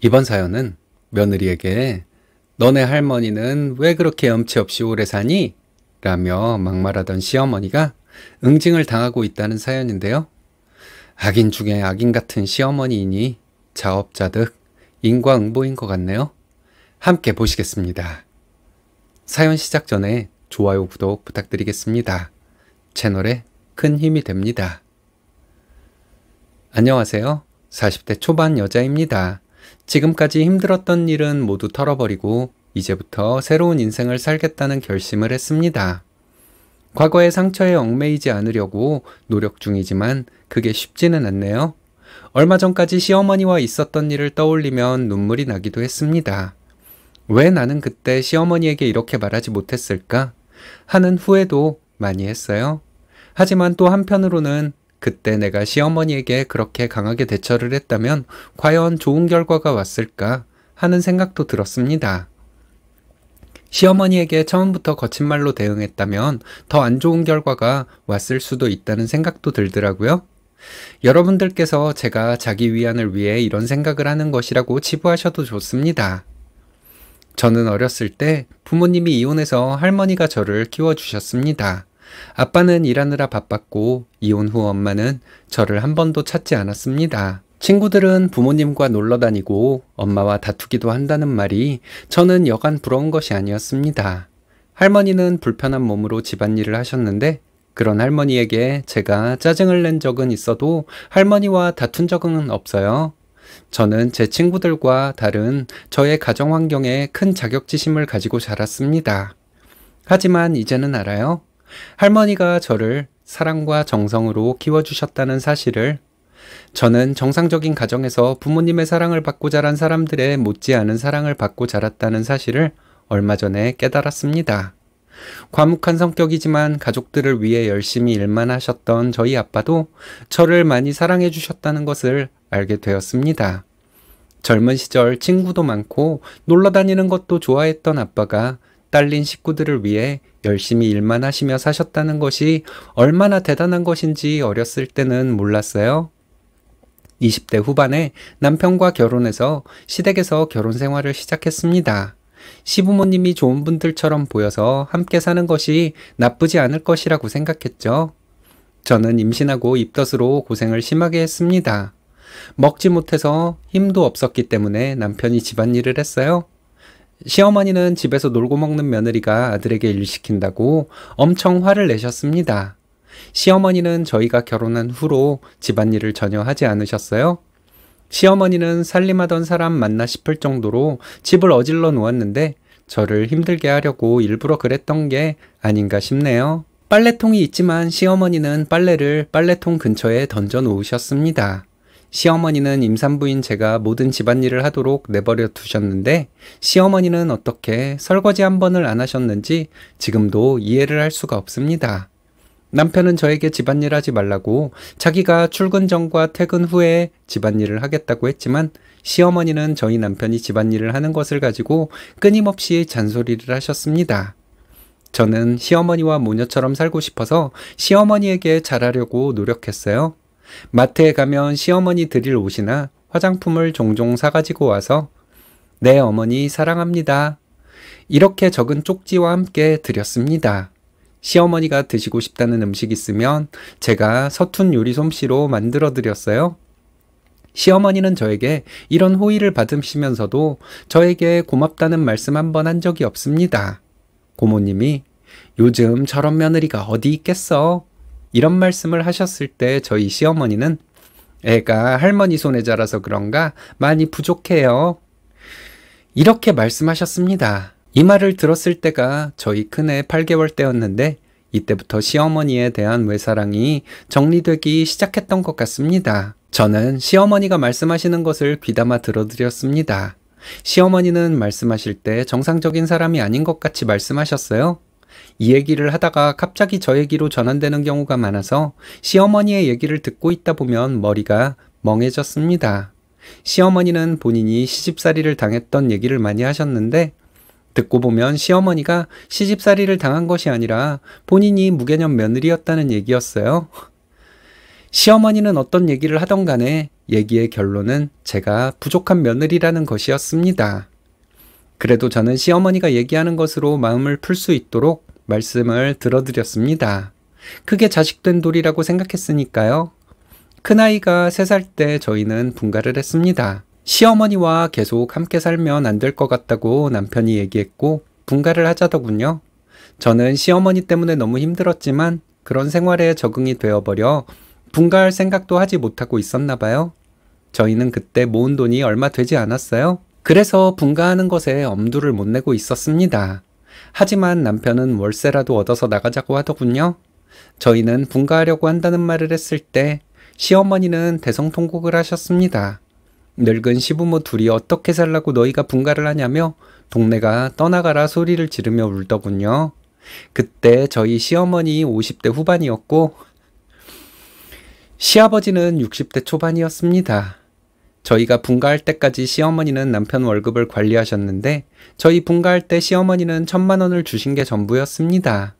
이번 사연은 며느리에게 너네 할머니는 왜 그렇게 염치 없이 오래 사니? 라며 막말하던 시어머니가 응징을 당하고 있다는 사연인데요. 악인 중에 악인 같은 시어머니이니 자업자득 인과응보인 것 같네요. 함께 보시겠습니다. 사연 시작 전에 좋아요, 구독 부탁드리겠습니다. 채널에 큰 힘이 됩니다. 안녕하세요. 40대 초반 여자입니다. 지금까지 힘들었던 일은 모두 털어버리고 이제부터 새로운 인생을 살겠다는 결심을 했습니다. 과거의 상처에 얽매이지 않으려고 노력 중이지만 그게 쉽지는 않네요. 얼마 전까지 시어머니와 있었던 일을 떠올리면 눈물이 나기도 했습니다. 왜 나는 그때 시어머니에게 이렇게 말하지 못했을까 하는 후회도 많이 했어요. 하지만 또 한편으로는 그때 내가 시어머니에게 그렇게 강하게 대처를 했다면 과연 좋은 결과가 왔을까 하는 생각도 들었습니다. 시어머니에게 처음부터 거친 말로 대응했다면 더 안 좋은 결과가 왔을 수도 있다는 생각도 들더라고요. 여러분들께서 제가 자기 위안을 위해 이런 생각을 하는 것이라고 치부하셔도 좋습니다. 저는 어렸을 때 부모님이 이혼해서 할머니가 저를 키워주셨습니다. 아빠는 일하느라 바빴고 이혼 후 엄마는 저를 한 번도 찾지 않았습니다. 친구들은 부모님과 놀러 다니고 엄마와 다투기도 한다는 말이 저는 여간 부러운 것이 아니었습니다. 할머니는 불편한 몸으로 집안일을 하셨는데 그런 할머니에게 제가 짜증을 낸 적은 있어도 할머니와 다툰 적은 없어요. 저는 제 친구들과 다른 저의 가정 환경에 큰 자격지심을 가지고 자랐습니다. 하지만 이제는 알아요. 할머니가 저를 사랑과 정성으로 키워주셨다는 사실을. 저는 정상적인 가정에서 부모님의 사랑을 받고 자란 사람들의 못지않은 사랑을 받고 자랐다는 사실을 얼마 전에 깨달았습니다. 과묵한 성격이지만 가족들을 위해 열심히 일만 하셨던 저희 아빠도 저를 많이 사랑해 주셨다는 것을 알게 되었습니다. 젊은 시절 친구도 많고 놀러 다니는 것도 좋아했던 아빠가 딸린 식구들을 위해 열심히 일만 하시며 사셨다는 것이 얼마나 대단한 것인지 어렸을 때는 몰랐어요. 20대 후반에 남편과 결혼해서 시댁에서 결혼 생활을 시작했습니다. 시부모님이 좋은 분들처럼 보여서 함께 사는 것이 나쁘지 않을 것이라고 생각했죠. 저는 임신하고 입덧으로 고생을 심하게 했습니다. 먹지 못해서 힘도 없었기 때문에 남편이 집안일을 했어요. 시어머니는 집에서 놀고 먹는 며느리가 아들에게 일 시킨다고 엄청 화를 내셨습니다. 시어머니는 저희가 결혼한 후로 집안일을 전혀 하지 않으셨어요. 시어머니는 살림하던 사람 맞나 싶을 정도로 집을 어질러 놓았는데 저를 힘들게 하려고 일부러 그랬던 게 아닌가 싶네요. 빨래통이 있지만 시어머니는 빨래를 빨래통 근처에 던져 놓으셨습니다. 시어머니는 임산부인 제가 모든 집안일을 하도록 내버려 두셨는데 시어머니는 어떻게 설거지 한 번을 안 하셨는지 지금도 이해를 할 수가 없습니다. 남편은 저에게 집안일 하지 말라고 자기가 출근 전과 퇴근 후에 집안일을 하겠다고 했지만 시어머니는 저희 남편이 집안일을 하는 것을 가지고 끊임없이 잔소리를 하셨습니다. 저는 시어머니와 모녀처럼 살고 싶어서 시어머니에게 잘하려고 노력했어요. 마트에 가면 시어머니 드릴 옷이나 화장품을 종종 사가지고 와서 네 어머니 사랑합니다. 이렇게 적은 쪽지와 함께 드렸습니다. 시어머니가 드시고 싶다는 음식 있으면 제가 서툰 요리 솜씨로 만들어 드렸어요. 시어머니는 저에게 이런 호의를 받으시면서도 저에게 고맙다는 말씀 한 번 한 적이 없습니다. 고모님이 요즘 저런 며느리가 어디 있겠어? 이런 말씀을 하셨을 때 저희 시어머니는 애가 할머니 손에 자라서 그런가 많이 부족해요. 이렇게 말씀하셨습니다. 이 말을 들었을 때가 저희 큰애 8개월 때였는데 이때부터 시어머니에 대한 외사랑이 정리되기 시작했던 것 같습니다. 저는 시어머니가 말씀하시는 것을 귀담아 들어드렸습니다. 시어머니는 말씀하실 때 정상적인 사람이 아닌 것 같이 말씀하셨어요. 이 얘기를 하다가 갑자기 저 얘기로 전환되는 경우가 많아서 시어머니의 얘기를 듣고 있다 보면 머리가 멍해졌습니다. 시어머니는 본인이 시집살이를 당했던 얘기를 많이 하셨는데 듣고 보면 시어머니가 시집살이를 당한 것이 아니라 본인이 무개념 며느리였다는 얘기였어요. 시어머니는 어떤 얘기를 하던 간에 얘기의 결론은 제가 부족한 며느리라는 것이었습니다. 그래도 저는 시어머니가 얘기하는 것으로 마음을 풀 수 있도록 말씀을 들어드렸습니다. 그게 자식된 도리라고 생각했으니까요. 큰아이가 3살 때 저희는 분가를 했습니다. 시어머니와 계속 함께 살면 안 될 것 같다고 남편이 얘기했고 분가를 하자더군요. 저는 시어머니 때문에 너무 힘들었지만 그런 생활에 적응이 되어버려 분가할 생각도 하지 못하고 있었나 봐요. 저희는 그때 모은 돈이 얼마 되지 않았어요. 그래서 분가하는 것에 엄두를 못 내고 있었습니다. 하지만 남편은 월세라도 얻어서 나가자고 하더군요. 저희는 분가하려고 한다는 말을 했을 때 시어머니는 대성통곡을 하셨습니다. 늙은 시부모 둘이 어떻게 살라고 너희가 분가를 하냐며 동네가 떠나가라 소리를 지르며 울더군요. 그때 저희 시어머니 50대 후반이었고 시아버지는 60대 초반이었습니다. 저희가 분가할 때까지 시어머니는 남편 월급을 관리하셨는데 저희 분가할 때 시어머니는 1,000만 원을 주신 게 전부였습니다.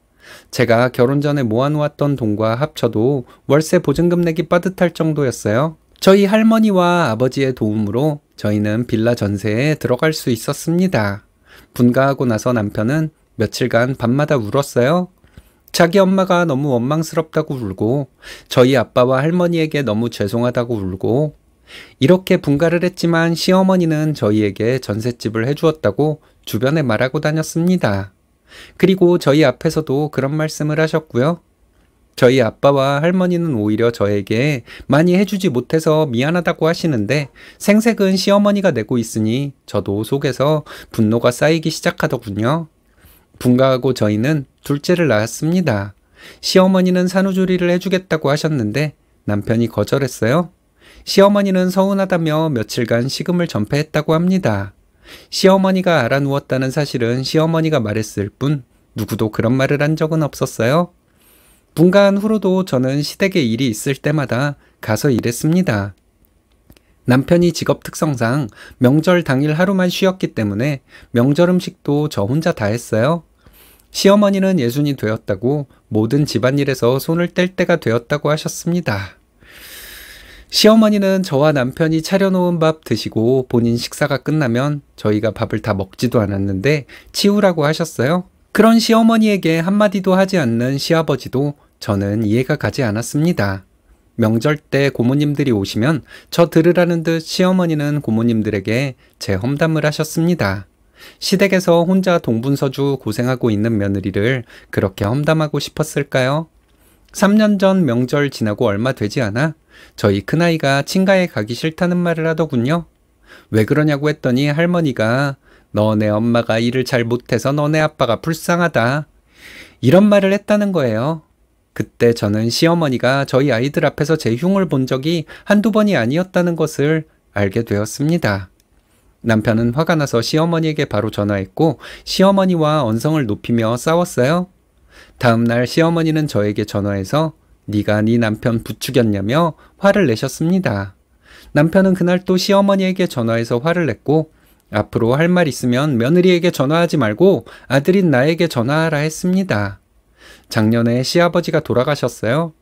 제가 결혼 전에 모아놓았던 돈과 합쳐도 월세 보증금 내기 빠듯할 정도였어요. 저희 할머니와 아버지의 도움으로 저희는 빌라 전세에 들어갈 수 있었습니다. 분가하고 나서 남편은 며칠간 밤마다 울었어요. 자기 엄마가 너무 원망스럽다고 울고 저희 아빠와 할머니에게 너무 죄송하다고 울고 이렇게 분가를 했지만 시어머니는 저희에게 전셋집을 해주었다고 주변에 말하고 다녔습니다. 그리고 저희 앞에서도 그런 말씀을 하셨고요. 저희 아빠와 할머니는 오히려 저에게 많이 해주지 못해서 미안하다고 하시는데 생색은 시어머니가 내고 있으니 저도 속에서 분노가 쌓이기 시작하더군요. 분가하고 저희는 둘째를 낳았습니다. 시어머니는 산후조리를 해주겠다고 하셨는데 남편이 거절했어요. 시어머니는 서운하다며 며칠간 식음을 전폐했다고 합니다. 시어머니가 알아누웠다는 사실은 시어머니가 말했을 뿐 누구도 그런 말을 한 적은 없었어요. 분가한 후로도 저는 시댁에 일이 있을 때마다 가서 일했습니다. 남편이 직업 특성상 명절 당일 하루만 쉬었기 때문에 명절 음식도 저 혼자 다 했어요. 시어머니는 예순이 되었다고 모든 집안일에서 손을 뗄 때가 되었다고 하셨습니다. 시어머니는 저와 남편이 차려놓은 밥 드시고 본인 식사가 끝나면 저희가 밥을 다 먹지도 않았는데 치우라고 하셨어요. 그런 시어머니에게 한마디도 하지 않는 시아버지도 저는 이해가 가지 않았습니다. 명절 때 고모님들이 오시면 저 들으라는 듯 시어머니는 고모님들에게 제 험담을 하셨습니다. 시댁에서 혼자 동분서주 고생하고 있는 며느리를 그렇게 험담하고 싶었을까요? 3년 전 명절 지나고 얼마 되지 않아 저희 큰아이가 친가에 가기 싫다는 말을 하더군요. 왜 그러냐고 했더니 할머니가 너네 엄마가 일을 잘 못해서 너네 아빠가 불쌍하다 이런 말을 했다는 거예요. 그때 저는 시어머니가 저희 아이들 앞에서 제 흉을 본 적이 한두 번이 아니었다는 것을 알게 되었습니다. 남편은 화가 나서 시어머니에게 바로 전화했고 시어머니와 언성을 높이며 싸웠어요. 다음 날 시어머니는 저에게 전화해서 네가 네 남편 부추겼냐며 화를 내셨습니다. 남편은 그날 또 시어머니에게 전화해서 화를 냈고 앞으로 할 말 있으면 며느리에게 전화하지 말고 아들인 나에게 전화하라 했습니다. 작년에 시아버지가 돌아가셨어요.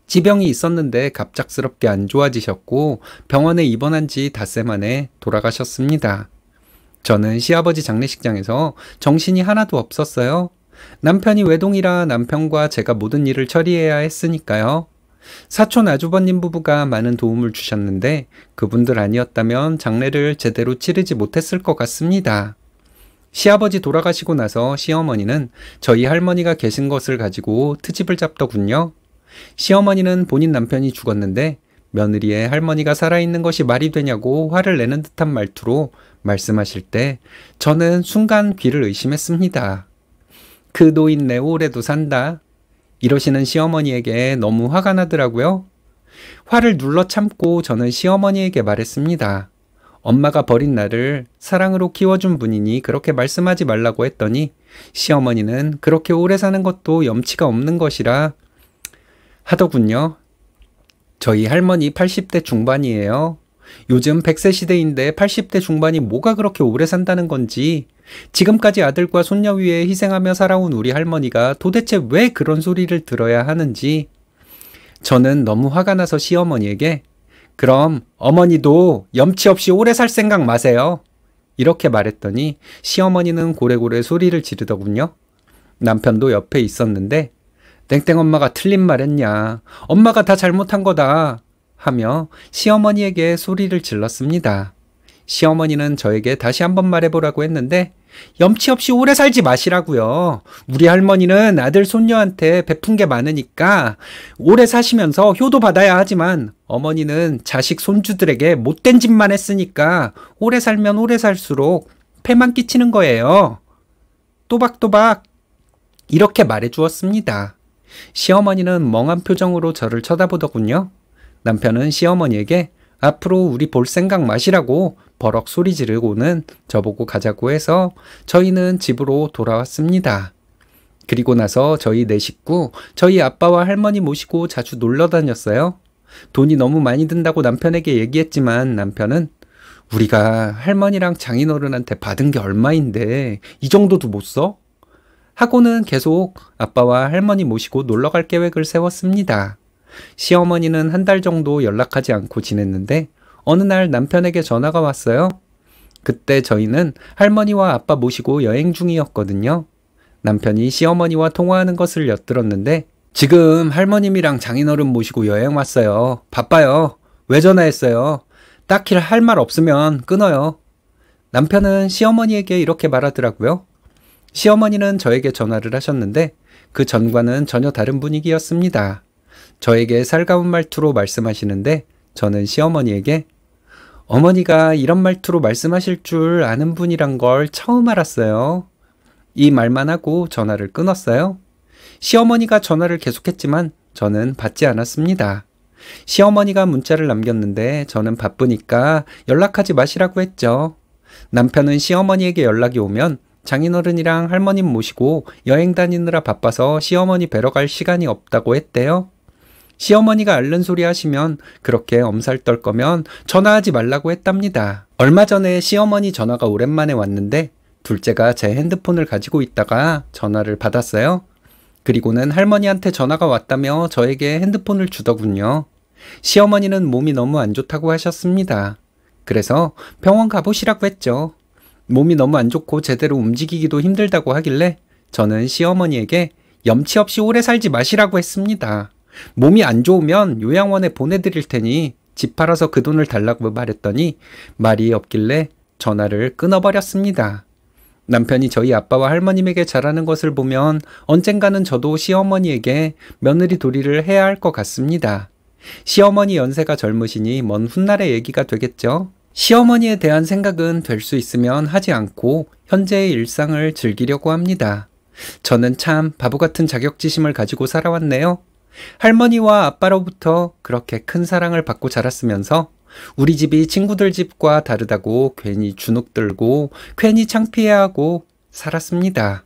지병이 있었는데 갑작스럽게 안 좋아지셨고 병원에 입원한 지 닷새 만에 돌아가셨습니다. 저는 시아버지 장례식장에서 정신이 하나도 없었어요. 남편이 외동이라 남편과 제가 모든 일을 처리해야 했으니까요. 사촌 아주버님 부부가 많은 도움을 주셨는데 그분들 아니었다면 장례를 제대로 치르지 못했을 것 같습니다. 시아버지 돌아가시고 나서 시어머니는 저희 할머니가 계신 것을 가지고 트집을 잡더군요. 시어머니는 본인 남편이 죽었는데 며느리의 할머니가 살아있는 것이 말이 되냐고 화를 내는 듯한 말투로 말씀하실 때 저는 순간 귀를 의심했습니다. 그 노인네 오래도 산다. 이러시는 시어머니에게 너무 화가 나더라고요. 화를 눌러 참고 저는 시어머니에게 말했습니다. 엄마가 버린 나를 사랑으로 키워준 분이니 그렇게 말씀하지 말라고 했더니 시어머니는 그렇게 오래 사는 것도 염치가 없는 것이라 하더군요. 저희 할머니 80대 중반이에요. 요즘 100세 시대인데 80대 중반이 뭐가 그렇게 오래 산다는 건지 지금까지 아들과 손녀 위에 희생하며 살아온 우리 할머니가 도대체 왜 그런 소리를 들어야 하는지 저는 너무 화가 나서 시어머니에게 그럼 어머니도 염치 없이 오래 살 생각 마세요. 이렇게 말했더니 시어머니는 고래고래 소리를 지르더군요. 남편도 옆에 있었는데 땡땡 엄마가 틀린 말 했냐. 엄마가 다 잘못한 거다. 하며 시어머니에게 소리를 질렀습니다. 시어머니는 저에게 다시 한번 말해보라고 했는데 염치 없이 오래 살지 마시라고요. 우리 할머니는 아들 손녀한테 베푼 게 많으니까 오래 사시면서 효도 받아야 하지만 어머니는 자식 손주들에게 못된 짓만 했으니까 오래 살면 오래 살수록 폐만 끼치는 거예요. 또박또박 이렇게 말해 주었습니다. 시어머니는 멍한 표정으로 저를 쳐다보더군요. 남편은 시어머니에게 앞으로 우리 볼 생각 마시라고 버럭 소리 지르고는 저보고 가자고 해서 저희는 집으로 돌아왔습니다. 그리고 나서 저희 네 식구, 저희 아빠와 할머니 모시고 자주 놀러 다녔어요. 돈이 너무 많이 든다고 남편에게 얘기했지만 남편은 우리가 할머니랑 장인어른한테 받은 게 얼마인데 이 정도도 못 써? 하고는 계속 아빠와 할머니 모시고 놀러 갈 계획을 세웠습니다. 시어머니는 한 달 정도 연락하지 않고 지냈는데 어느 날 남편에게 전화가 왔어요. 그때 저희는 할머니와 아빠 모시고 여행 중이었거든요. 남편이 시어머니와 통화하는 것을 엿들었는데 지금 할머님이랑 장인어른 모시고 여행 왔어요. 바빠요. 왜 전화했어요? 딱히 할 말 없으면 끊어요. 남편은 시어머니에게 이렇게 말하더라고요. 시어머니는 저에게 전화를 하셨는데 그 전과는 전혀 다른 분위기였습니다. 저에게 살가운 말투로 말씀하시는데 저는 시어머니에게 어머니가 이런 말투로 말씀하실 줄 아는 분이란 걸 처음 알았어요. 이 말만 하고 전화를 끊었어요. 시어머니가 전화를 계속했지만 저는 받지 않았습니다. 시어머니가 문자를 남겼는데 저는 바쁘니까 연락하지 마시라고 했죠. 남편은 시어머니에게 연락이 오면 장인어른이랑 할머님 모시고 여행 다니느라 바빠서 시어머니 뵈러 갈 시간이 없다고 했대요. 시어머니가 앓는 소리 하시면 그렇게 엄살 떨 거면 전화하지 말라고 했답니다. 얼마 전에 시어머니 전화가 오랜만에 왔는데 둘째가 제 핸드폰을 가지고 있다가 전화를 받았어요. 그리고는 할머니한테 전화가 왔다며 저에게 핸드폰을 주더군요. 시어머니는 몸이 너무 안 좋다고 하셨습니다. 그래서 병원 가보시라고 했죠. 몸이 너무 안 좋고 제대로 움직이기도 힘들다고 하길래 저는 시어머니에게 염치 없이 오래 살지 마시라고 했습니다. 몸이 안 좋으면 요양원에 보내드릴 테니 집 팔아서 그 돈을 달라고 말했더니 말이 없길래 전화를 끊어버렸습니다. 남편이 저희 아빠와 할머님에게 잘하는 것을 보면 언젠가는 저도 시어머니에게 며느리 도리를 해야 할 것 같습니다. 시어머니 연세가 젊으시니 먼 훗날의 얘기가 되겠죠. 시어머니에 대한 생각은 될 수 있으면 하지 않고 현재의 일상을 즐기려고 합니다. 저는 참 바보 같은 자격지심을 가지고 살아왔네요. 할머니와 아빠로부터 그렇게 큰 사랑을 받고 자랐으면서 우리 집이 친구들 집과 다르다고 괜히 주눅 들고 괜히 창피해하고 살았습니다.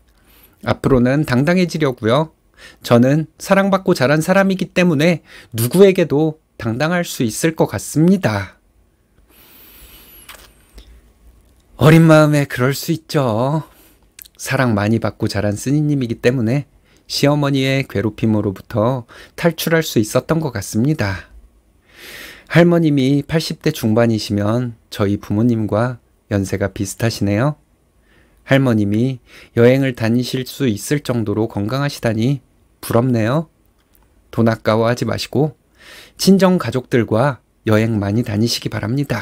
앞으로는 당당해지려고요. 저는 사랑받고 자란 사람이기 때문에 누구에게도 당당할 수 있을 것 같습니다. 어린 마음에 그럴 수 있죠. 사랑 많이 받고 자란 쓰니님이기 때문에 시어머니의 괴롭힘으로부터 탈출할 수 있었던 것 같습니다. 할머님이 80대 중반이시면 저희 부모님과 연세가 비슷하시네요. 할머님이 여행을 다니실 수 있을 정도로 건강하시다니 부럽네요. 돈 아까워하지 마시고 친정 가족들과 여행 많이 다니시기 바랍니다.